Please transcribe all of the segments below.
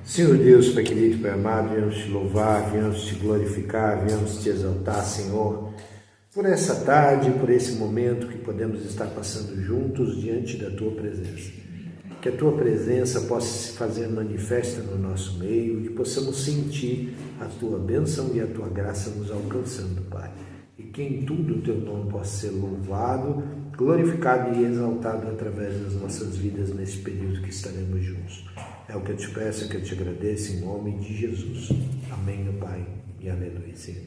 Senhor Deus, Pai querido, Pai amado, viemos te louvar, viemos te glorificar, viemos te exaltar, Senhor, por essa tarde, por esse momento que podemos estar passando juntos diante da Tua presença. Que a Tua presença possa se fazer manifesta no nosso meio, que possamos sentir a Tua bênção e a Tua graça nos alcançando, Pai. E que em tudo o Teu nome possa ser louvado, glorificado e exaltado através das nossas vidas nesse período que estaremos juntos. É o que eu te peço, é o que eu te agradeço, em nome de Jesus. Amém, meu Pai, e aleluia, Senhor.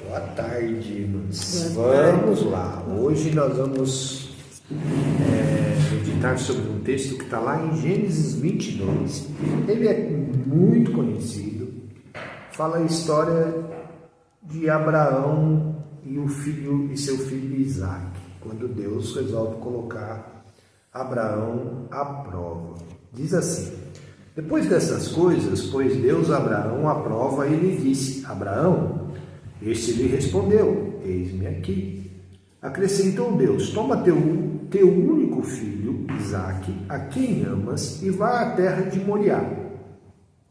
Boa tarde, irmãos. Vamos lá. Hoje nós vamos meditar sobre um texto que está lá em Gênesis 22. Ele é muito conhecido. Fala a história de Abraão e seu filho Isaac, quando Deus resolve colocar Abraão à prova. Diz assim: depois dessas coisas, pôs Deus Abraão à prova e lhe disse: Abraão. Este lhe respondeu: eis-me aqui. Acrescentou Deus: toma teu único filho, Isaque, a quem amas, e vá à terra de Moriá.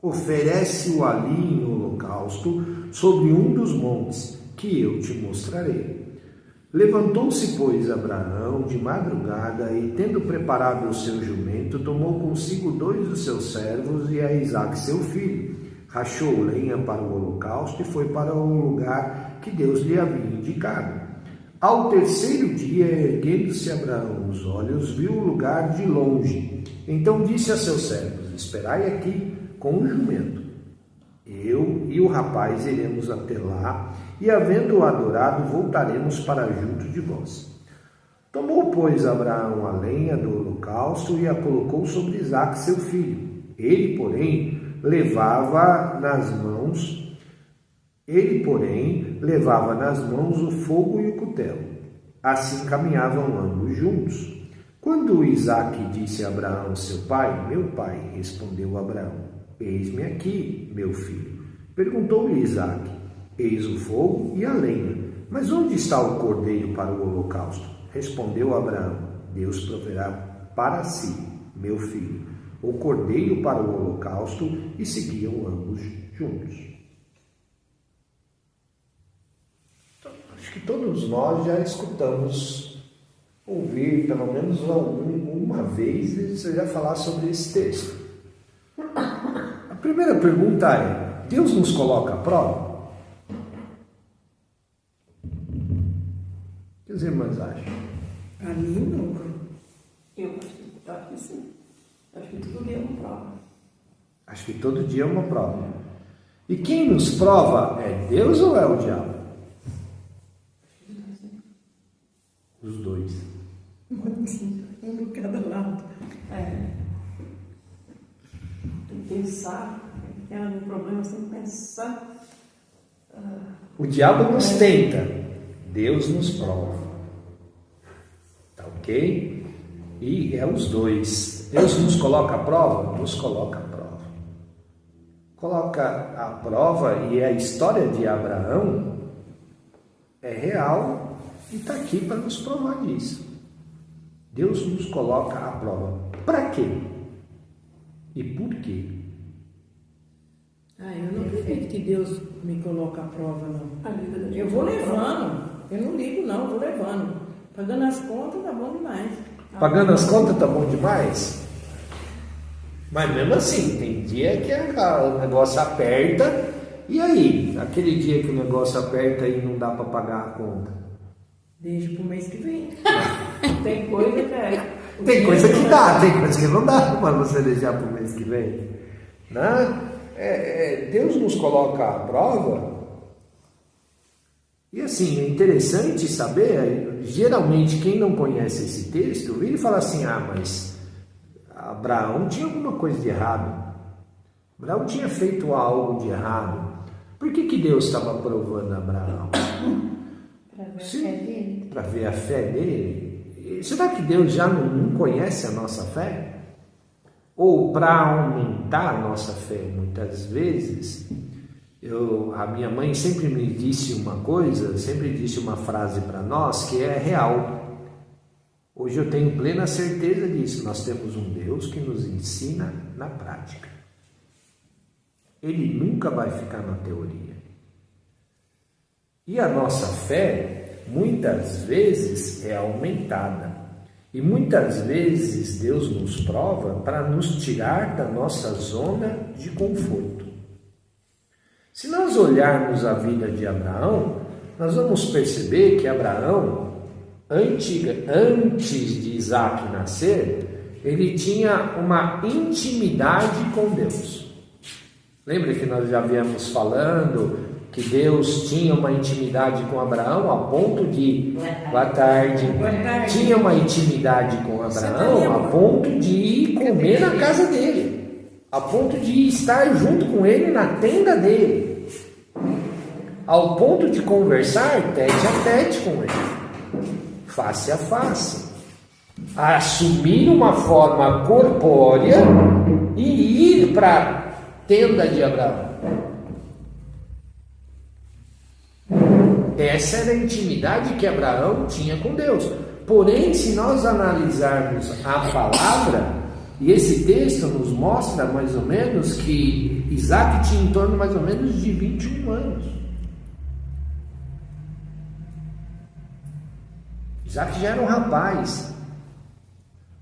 Oferece-o ali em holocausto sobre um dos montes, que eu te mostrarei. Levantou-se, pois, Abraão de madrugada e, tendo preparado o seu jumento, tomou consigo 2 dos seus servos e a Isaque, seu filho. Rachou lenha para o holocausto e foi para o lugar que Deus lhe havia indicado. Ao terceiro dia, erguendo-se Abraão os olhos, viu o lugar de longe. Então disse a seus servos: esperai aqui com o jumento. Eu e o rapaz iremos até lá, e havendo-o adorado, voltaremos para junto de vós. Tomou, pois, Abraão a lenha do holocausto e a colocou sobre Isaque, seu filho. Ele, porém, levava nas mãos o fogo e o cutelo. Assim caminhavam ambos juntos. Quando Isaque disse a Abraão, seu pai: meu pai, respondeu Abraão: eis-me aqui, meu filho. Perguntou-lhe Isaque: eis o fogo e a lenha, mas onde está o cordeiro para o holocausto? Respondeu Abraão: Deus proverá para si, meu filho, o cordeiro para o holocausto, e seguiam ambos juntos. Então, acho que todos nós já escutamos ouvir, pelo menos uma vez, você já falar sobre esse texto. A primeira pergunta é: Deus nos coloca à prova? O que os irmãos acham? Para mim, nunca. Eu acho que sim. Acho que todo dia é uma prova. Acho que todo dia é uma prova. E quem nos prova é Deus ou é o diabo? Os dois. Um de cada lado. Tem que pensar. Tem algum problema, você tem que pensar. O diabo nos tenta, Deus nos prova. Tá ok? E é os dois. Deus nos coloca à prova? Nos coloca à prova. Coloca à prova, e a história de Abraão é real e está aqui para nos provar disso. Deus nos coloca à prova. Para quê? E por quê? Eu não acredito que Deus me coloca à prova, não. Eu vou levando. Eu não ligo, não. Eu vou levando. Pagando as contas, tá bom demais. Pagando as contas tá bom demais? Mas mesmo assim, tem dia que o negócio aperta. E aí? Aquele dia que o negócio aperta e não dá para pagar a conta? Deixa pro mês que vem. Tem coisa que é. Tem coisa que dá, tem coisa que não dá para você deixar para o mês que vem. Né? Deus nos coloca à prova. E assim, é interessante saber, geralmente quem não conhece esse texto, vira e fala assim: mas Abraão tinha alguma coisa de errado. Abraão tinha feito algo de errado. Por que Deus estava provando Abraão? Para ver a fé dele. Será que Deus já não conhece a nossa fé? Ou para aumentar a nossa fé, muitas vezes, a minha mãe sempre me disse uma coisa, sempre disse uma frase para nós que é real. Hoje eu tenho plena certeza disso. Nós temos um Deus que nos ensina na prática. Ele nunca vai ficar na teoria. E a nossa fé, muitas vezes, é aumentada. E muitas vezes Deus nos prova para nos tirar da nossa zona de conforto. Se nós olharmos a vida de Abraão, nós vamos perceber que Abraão, antes de Isaac nascer, ele tinha uma intimidade com Deus. Lembra que nós já viemos falando que Deus tinha uma intimidade com Abraão a ponto de... Boa tarde. Tinha uma intimidade com Abraão a ponto de ir comer na casa dele, a ponto de estar junto com ele na tenda dele, ao ponto de conversar tete a tete com ele, face a face, assumir uma forma corpórea e ir para a tenda de Abraão. Essa era a intimidade que Abraão tinha com Deus. Porém, se nós analisarmos a palavra, e esse texto nos mostra mais ou menos que Isaac tinha em torno mais ou menos de 21 anos. Isaac já era um rapaz.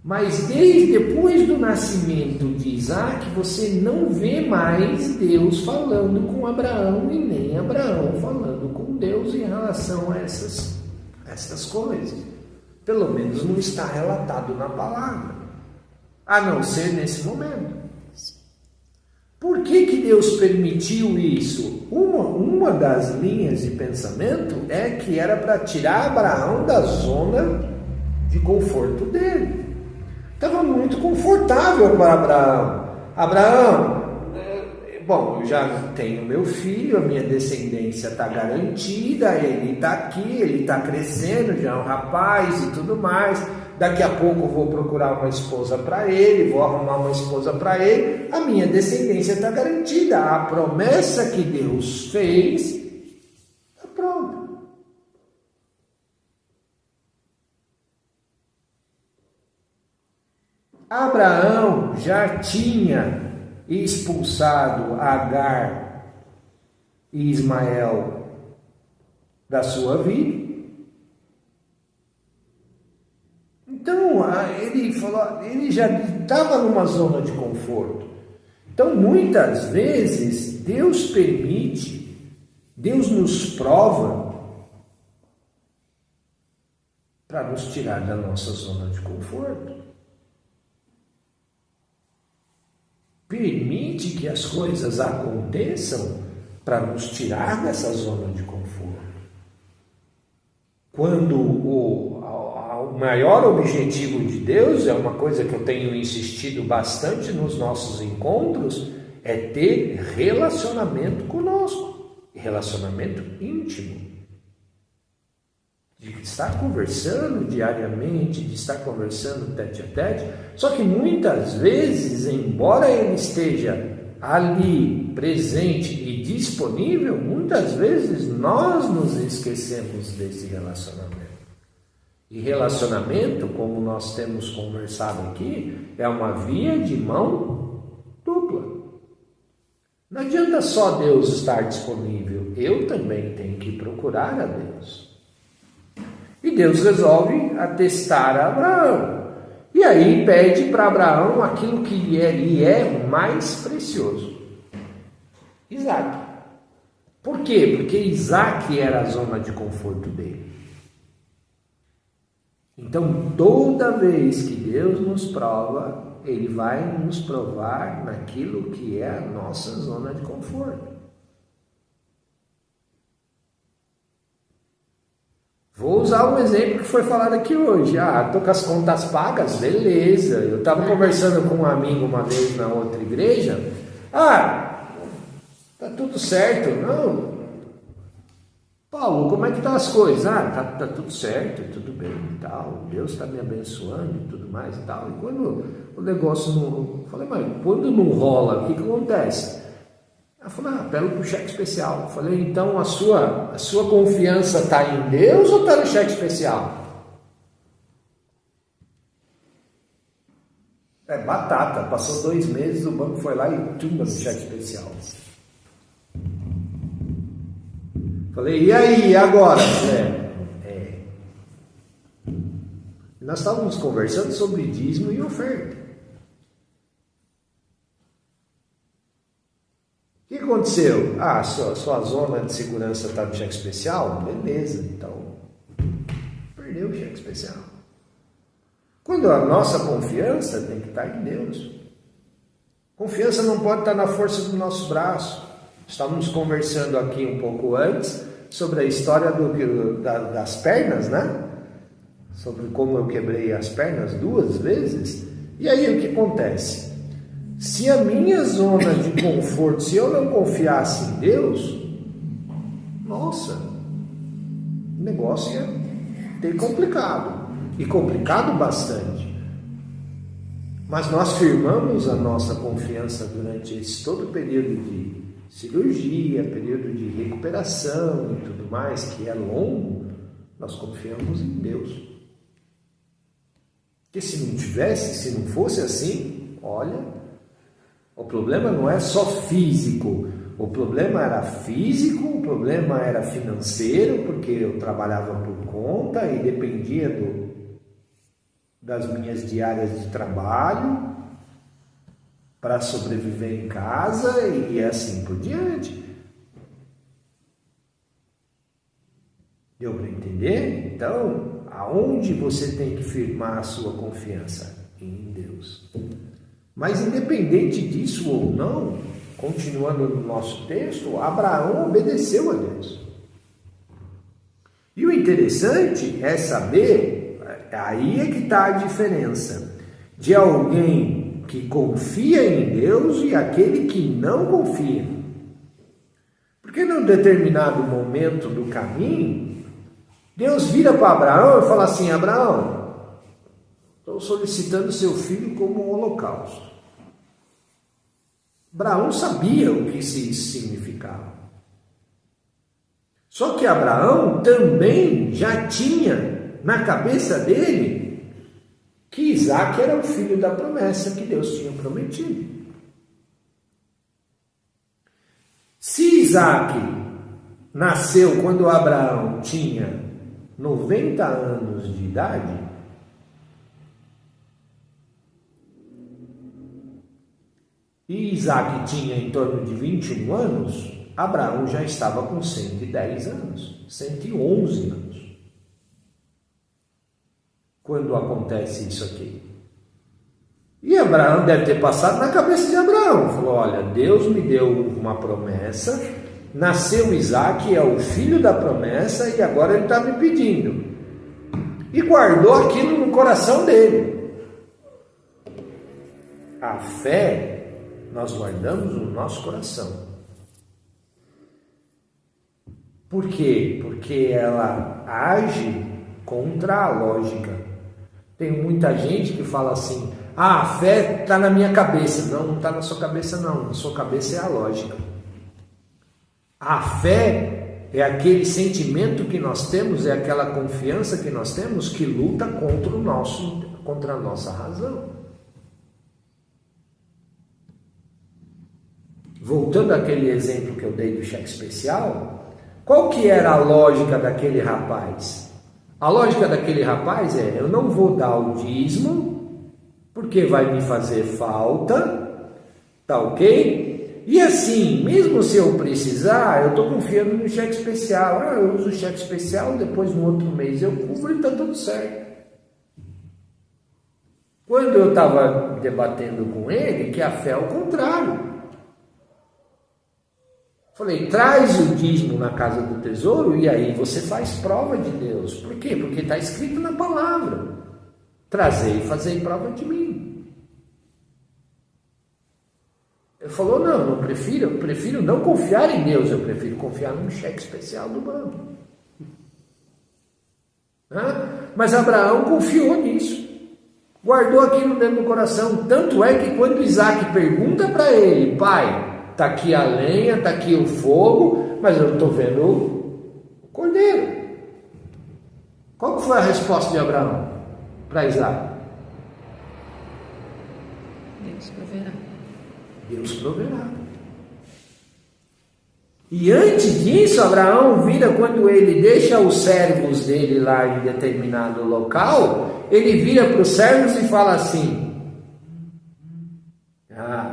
Mas desde depois do nascimento de Isaac, você não vê mais Deus falando com Abraão e nem Abraão falando com Deus em relação a essas coisas. Pelo menos não está relatado na palavra, a não ser nesse momento. Por que Deus permitiu isso? Uma das linhas de pensamento é que era para tirar Abraão da zona de conforto dele. Estava muito confortável para Abraão. Abraão, bom, eu já tenho meu filho, a minha descendência está garantida, ele está aqui, ele está crescendo, já é um rapaz e tudo mais. Daqui a pouco eu vou procurar uma esposa para ele, vou arrumar uma esposa para ele, a minha descendência está garantida. A promessa que Deus fez, está pronta. Abraão já tinha expulsado Agar e Ismael da sua vida. Então, ele falou, ele já estava numa zona de conforto. Então, muitas vezes, Deus permite, Deus nos prova para nos tirar da nossa zona de conforto. Permite que as coisas aconteçam para nos tirar dessa zona de conforto. Quando o maior objetivo de Deus, é uma coisa que eu tenho insistido bastante nos nossos encontros, é ter relacionamento conosco, relacionamento íntimo. De estar conversando diariamente, de estar conversando tete a tete. Só que muitas vezes, embora ele esteja ali, presente e disponível, muitas vezes nós nos esquecemos desse relacionamento. E relacionamento, como nós temos conversado aqui, é uma via de mão dupla. Não adianta só Deus estar disponível, eu também tenho que procurar a Deus. E Deus resolve atestar a Abraão. E aí pede para Abraão aquilo que lhe é mais precioso. Isaac. Por quê? Porque Isaac era a zona de conforto dele. Então, toda vez que Deus nos prova, Ele vai nos provar naquilo que é a nossa zona de conforto. Vou usar um exemplo que foi falado aqui hoje. Estou com as contas pagas, beleza. Eu estava conversando com um amigo uma vez na outra igreja. Tá tudo certo. Não. Paulo, como é que estão as coisas? Tá tudo certo, tudo bem e tal. Deus está me abençoando e tudo mais e tal. E quando o negócio não... Eu falei, mas quando não rola, o que acontece? Ela falou, apelo para o cheque especial. Eu falei, então a sua confiança está em Deus ou está no cheque especial? É batata, passou 2 meses, o banco foi lá e tumba no cheque especial. Falei, e aí, agora? Nós estávamos conversando sobre dízimo e oferta. O que aconteceu? Sua zona de segurança está no cheque especial? Beleza, então perdeu o cheque especial. Quando a nossa confiança tem que estar em Deus. Confiança não pode estar na força do nosso braço. Estávamos conversando aqui um pouco antes sobre a história das pernas, né? Sobre como eu quebrei as pernas 2 vezes. E aí o que acontece? Se a minha zona de conforto, se eu não confiasse em Deus, nossa, o negócio ia ter complicado. E complicado bastante. Mas nós firmamos a nossa confiança durante esse todo o período de cirurgia, período de recuperação e tudo mais, que é longo, nós confiamos em Deus. Porque se não tivesse, se não fosse assim, olha, o problema não é só físico, o problema era físico, o problema era financeiro, porque eu trabalhava por conta e dependia das minhas diárias de trabalho para sobreviver em casa e assim por diante. Deu para entender? Então, aonde você tem que firmar a sua confiança? Em Deus. Mas independente disso ou não, continuando no nosso texto, Abraão obedeceu a Deus. E o interessante é saber, aí é que está a diferença de alguém que confia em Deus e aquele que não confia. Porque num determinado momento do caminho, Deus vira para Abraão e fala assim: Abraão, estou solicitando seu filho como um holocausto. Abraão sabia o que isso significava. Só que Abraão também já tinha na cabeça dele que Isaac era o filho da promessa que Deus tinha prometido. Se Isaac nasceu quando Abraão tinha 90 anos de idade, e Isaac tinha em torno de 21 anos, Abraão já estava com 110 anos, 111 anos. Quando acontece isso aqui. E Abraão deve ter passado na cabeça de Abraão. Falou: olha, Deus me deu uma promessa, nasceu Isaac, é o filho da promessa, e agora ele está me pedindo. E guardou aquilo no coração dele. A fé nós guardamos no nosso coração. Por quê? Porque ela age contra a lógica. Tem muita gente que fala assim: a fé está na minha cabeça. Não, não está na sua cabeça não. Na sua cabeça é a lógica. A fé é aquele sentimento que nós temos, é aquela confiança que nós temos que luta contra a nossa razão. Voltando àquele exemplo que eu dei do cheque especial, qual que era a lógica daquele rapaz? A lógica daquele rapaz é: eu não vou dar o dízimo, porque vai me fazer falta, tá ok? E assim, mesmo se eu precisar, eu estou confiando no cheque especial. Eu uso o cheque especial, depois no outro mês eu cubro e está tudo certo. Quando eu estava debatendo com ele, que a fé é o contrário. Falei: traz o dízimo na casa do tesouro e aí você faz prova de Deus. Por quê? Porque está escrito na palavra: trazei e fazei prova de mim. Ele falou: não, eu prefiro não confiar em Deus, eu prefiro confiar num cheque especial do banco. Mas Abraão confiou nisso, guardou aquilo dentro do coração. Tanto é que quando Isaac pergunta para ele: pai, está aqui a lenha, está aqui o fogo, mas eu não estou vendo o cordeiro. Qual foi a resposta de Abraão para Isaac? Deus proverá. Deus proverá. E antes disso, Abraão vira, quando ele deixa os servos dele lá em determinado local, ele vira para os servos e fala assim,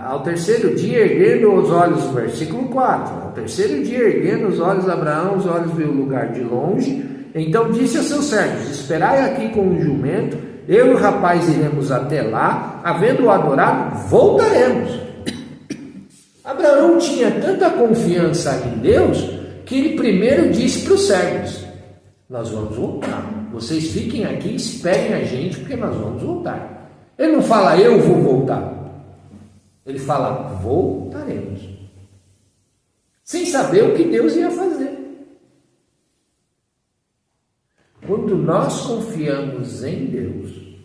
ao terceiro dia erguendo os olhos, versículo 4, ao terceiro dia erguendo os olhos Abraão, os olhos viu o lugar de longe, então disse a seus servos, esperai aqui com o jumento, eu e o rapaz iremos até lá, havendo-o adorado, voltaremos. Abraão tinha tanta confiança em Deus, que ele primeiro disse para os servos, nós vamos voltar, vocês fiquem aqui, esperem a gente, porque nós vamos voltar. Ele não fala, eu vou voltar. Ele fala, voltaremos. Sem saber o que Deus ia fazer. Quando nós confiamos em Deus,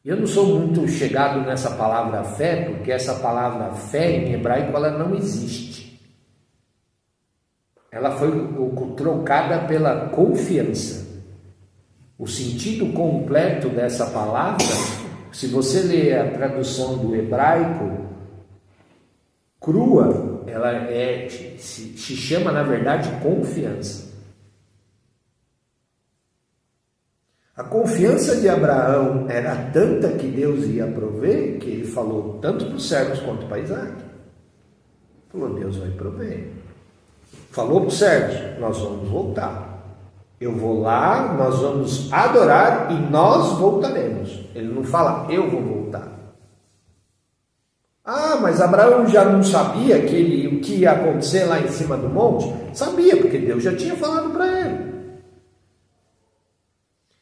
eu não sou muito chegado nessa palavra fé, porque essa palavra fé em hebraico ela não existe. Ela foi trocada pela confiança. O sentido completo dessa palavra, se você ler a tradução do hebraico crua, ela se chama na verdade confiança. A confiança de Abraão era tanta que Deus ia prover, que ele falou tanto para os servos quanto para Isaac. Falou, Deus vai prover. Falou para os servos, nós vamos voltar. Eu vou lá, nós vamos adorar e nós voltaremos. Ele não fala, eu vou voltar. Ah, mas Abraão já não sabia o que ia acontecer lá em cima do monte? Sabia, porque Deus já tinha falado para ele.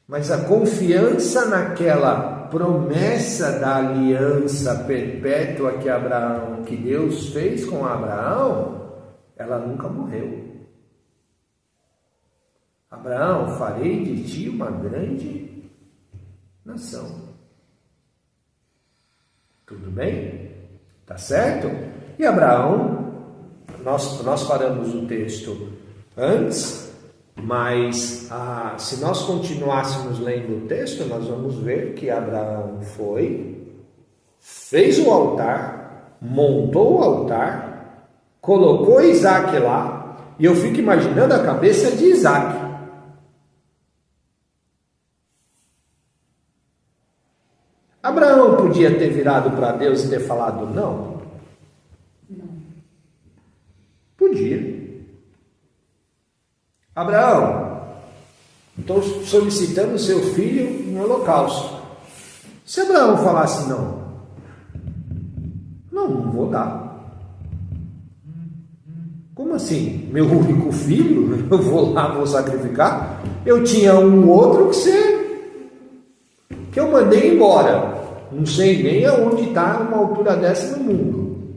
Mas a confiança naquela promessa da aliança perpétua que Deus fez com Abraão, ela nunca morreu. Abraão, farei de ti uma grande nação. Tudo bem? Tá certo? E Abraão, nós paramos o texto antes, mas se nós continuássemos lendo o texto, nós vamos ver que Abraão fez o altar, montou o altar, colocou Isaac lá, e eu fico imaginando a cabeça de Isaac. Abraão podia ter virado para Deus e ter falado não? Não. Podia. Abraão, estou solicitando seu filho no holocausto. Se Abraão falasse não vou dar. Como assim? Meu único filho? Eu vou lá, vou sacrificar? Eu tinha um outro que eu mandei embora. Não sei nem aonde está uma altura dessa no mundo.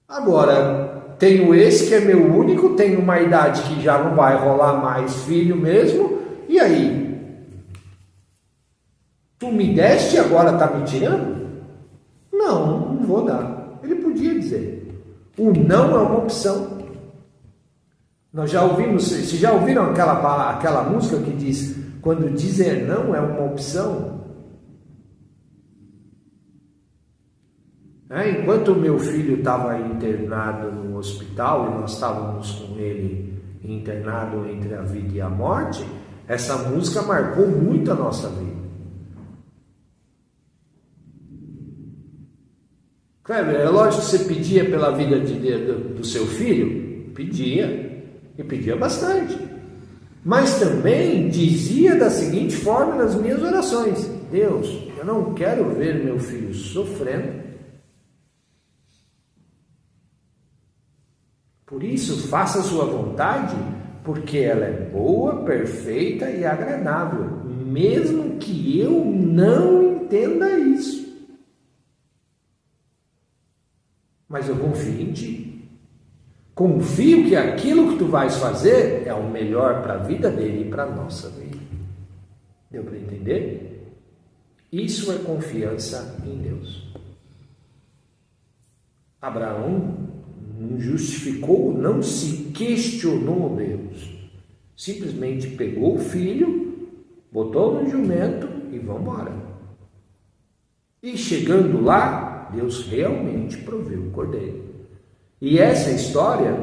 Agora, tenho esse que é meu único, tenho uma idade que já não vai rolar mais filho mesmo, e aí? Tu me deste e agora está me tirando? Não vou dar. Ele podia dizer. O não é uma opção. Nós já ouvimos, vocês já ouviram aquela música que diz, quando dizer não é uma opção? Enquanto o meu filho estava internado no hospital, e nós estávamos com ele internado entre a vida e a morte, essa música marcou muito a nossa vida. Kleber, é lógico que você pedia pela vida do seu filho? Pedia, e pedia bastante. Mas também dizia da seguinte forma nas minhas orações: Deus, eu não quero ver meu filho sofrendo. Por isso, faça a sua vontade, porque ela é boa, perfeita e agradável, mesmo que eu não entenda isso. Mas eu confio em ti. Confio que aquilo que tu vais fazer é o melhor para a vida dele e para a nossa vida. Deu para entender? Isso é confiança em Deus. Abraão não justificou, não se questionou Deus. Simplesmente pegou o filho, botou no jumento e vamos embora. E chegando lá, Deus realmente proveu o cordeiro. E essa história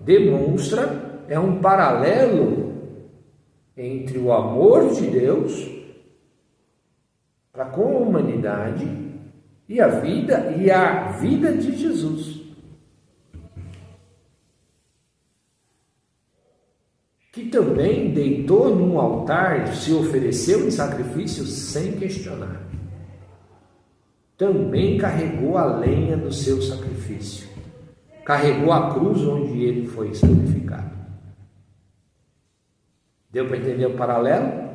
demonstra, é um paralelo entre o amor de Deus para com a humanidade e a vida de Jesus, que também deitou num altar, se ofereceu em sacrifício sem questionar. Também carregou a lenha do seu sacrifício, carregou a cruz onde ele foi sacrificado. Deu para entender o paralelo?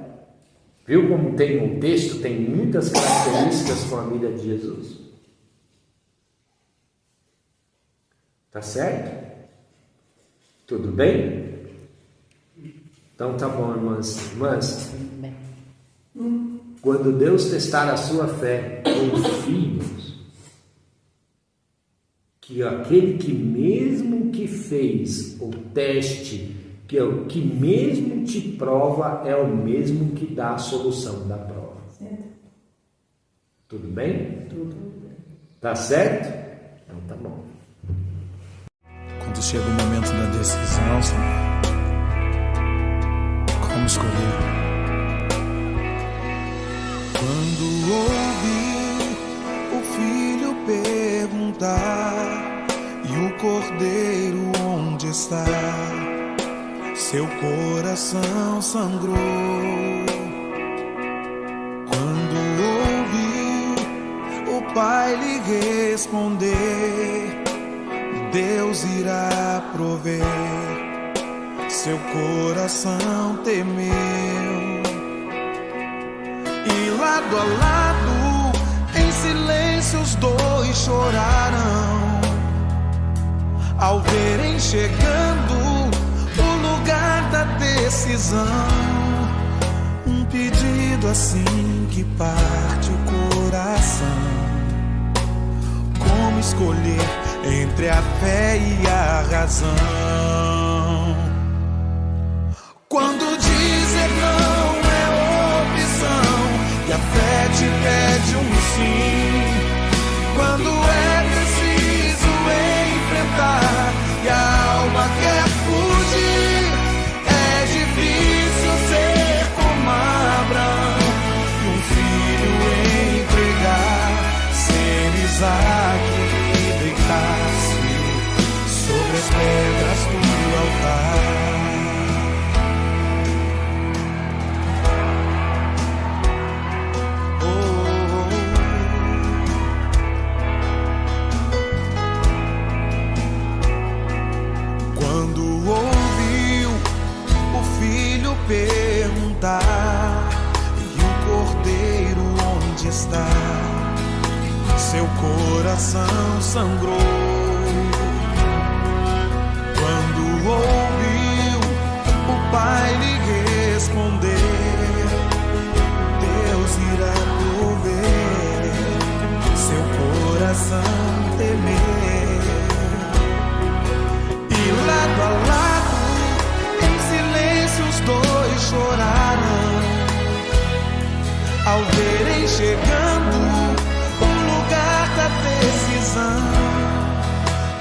Viu como tem um texto, tem muitas características com a vida de Jesus? Tá certo? Tudo bem? Então tá bom, irmãs. Irmãs, quando Deus testar a sua fé com filhos, que aquele que mesmo que fez o teste, que é o que mesmo te prova, é o mesmo que dá a solução da prova. Certo. Tudo bem? Tudo bem. Tá certo? Então tá bom. Quando chega o momento da decisão, Senhor, como escolher? Quando ouvi o filho perguntar e o cordeiro onde está, seu coração sangrou. Quando ouvi o pai lhe responder, Deus irá prover, seu coração temeu. E lado a lado, em silêncio os dois choraram, ao verem chegando o lugar da decisão. Um pedido assim que parte o coração. Como escolher entre a fé e a razão? Quando dizer não é opção e a fé te pede um sim, quando é preciso enfrentar e a alma quer fugir, é difícil ser como Abraão e um filho entregar, ser Isaac e deitar-se sobre as pedras do altar. Perguntar e o cordeiro onde está, seu coração sangrou. Quando ouviu o pai lhe responder, Deus irá prover, seu coração temer. E lado a lado, os dois choraram, ao verem chegando o lugar da decisão.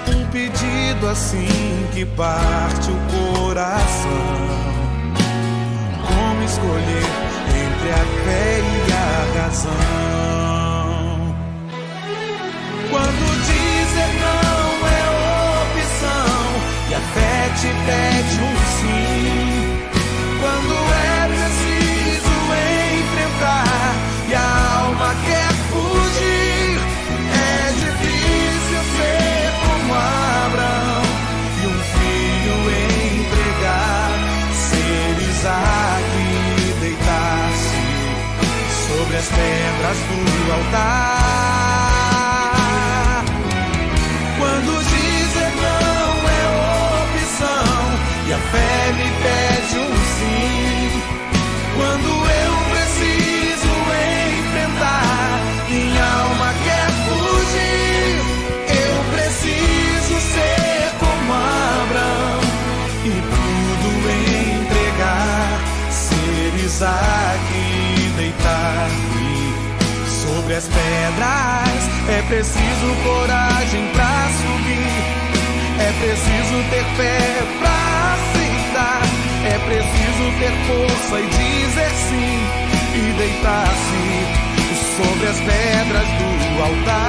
Um pedido assim que parte o coração. Como escolher entre a fé e a razão? Quando dizer não é opção e a fé te pede um sim, quando é preciso enfrentar e a alma quer fugir, é difícil ser como Abraão e um filho entregar, ser Isaac e deitar-se sobre as pedras do altar. Quando dizer não é opção e a fé me pede um sim, quando eu preciso enfrentar, minha alma quer fugir, eu preciso ser como Abraão e tudo entregar, ser Isaac e deitar-me sobre as pedras. É preciso coragem pra subir, é preciso ter fé pra aceitar, é preciso ter força e dizer sim, e deitar-se sobre as pedras do altar.